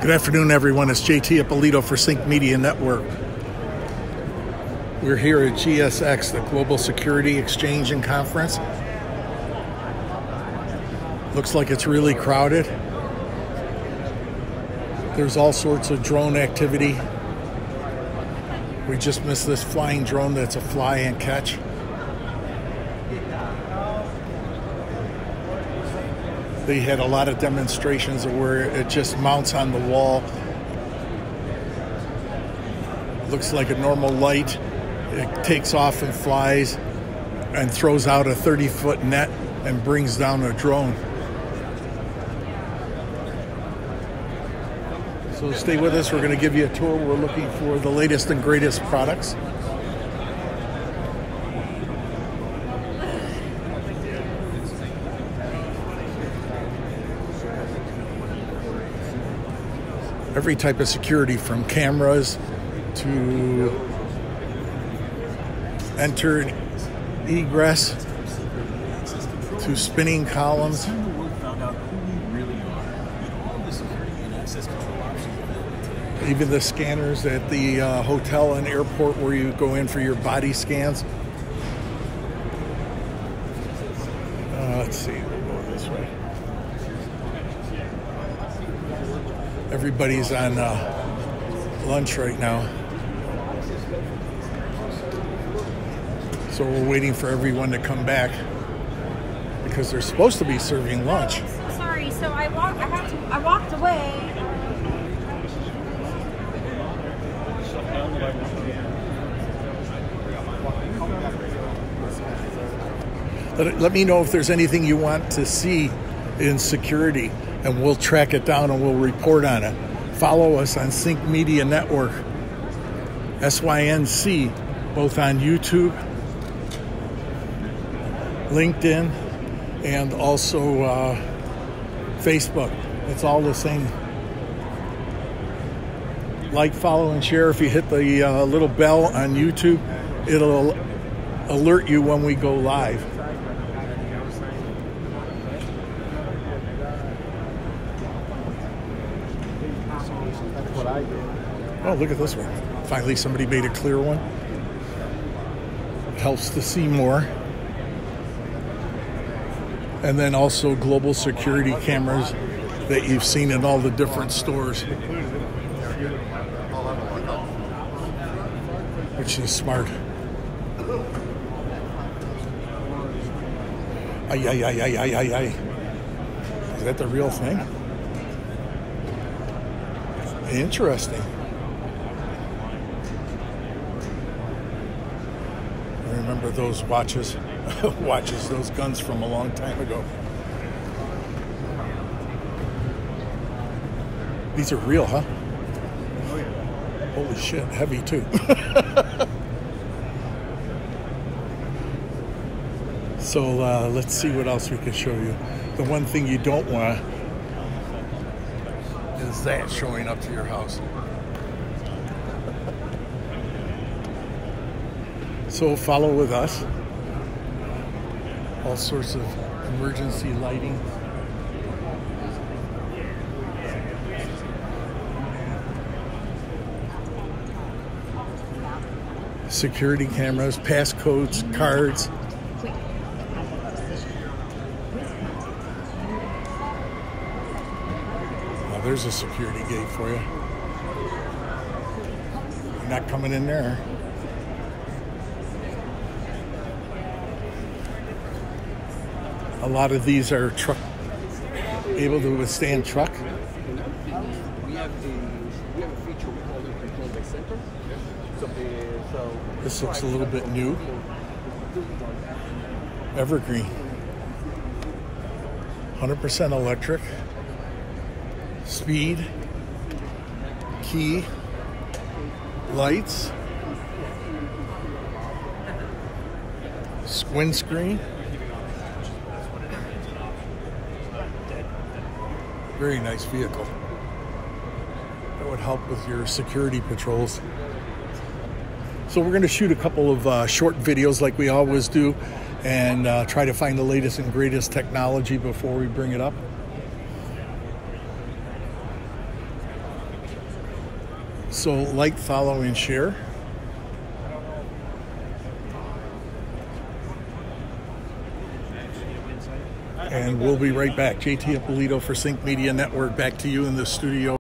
Good afternoon, everyone. It's JT Ippolito for Sync Media Network. We're here at GSX, the Global Security Exchange and Conference. Looks like it's really crowded. There's all sorts of drone activity. We just missed this flying drone that's a fly and catch. They had a lot of demonstrations where it just mounts on the wall. Looks like a normal light. It takes off and flies and throws out a 30-foot net and brings down a drone. So stay with us. We're going to give you a tour. We're looking for the latest and greatest products. Every type of security, from cameras to enter and egress to spinning columns. Even the scanners at the hotel and airport where you go in for your body scans. Let's see, we'll go this way. Everybody's on lunch right now. So we're waiting for everyone to come back because they're supposed to be serving lunch. Sorry, so I walked away. Let me know if there's anything you want to see in security, and we'll track it down and we'll report on it. Follow us on Sync Media Network, SYNC, both on YouTube, LinkedIn, and also Facebook. It's all the same. Like, follow, and share. If you hit the little bell on YouTube, it'll alert you when we go live. Oh, look at this one. Finally, somebody made a clear one. It helps to see more. And then also global security cameras that you've seen in all the different stores, which is smart. Ay, ay, ay, ay, ay, ay, ay. Is that the real thing? Interesting. I remember those watches, those guns from a long time ago. These are real, huh? Holy shit, heavy too. So let's see what else we can show you. The one thing you don't want is that showing up to your house. So follow with us. All sorts of emergency lighting. Security cameras, passcodes, cards. Oh, there's a security gate for you. You're not coming in there. A lot of these are able to withstand truck. We have a feature we call it control by center. This looks a little bit new. Evergreen. 100% electric. Speed. Key. Lights. Windscreen. Very nice vehicle. That would help with your security patrols. So we're going to shoot a couple of short videos like we always do, and try to find the latest and greatest technology before we bring it up. So like, follow, and share. And we'll be right back. JT Ippolito for Sync Media Network. Back to you in the studio.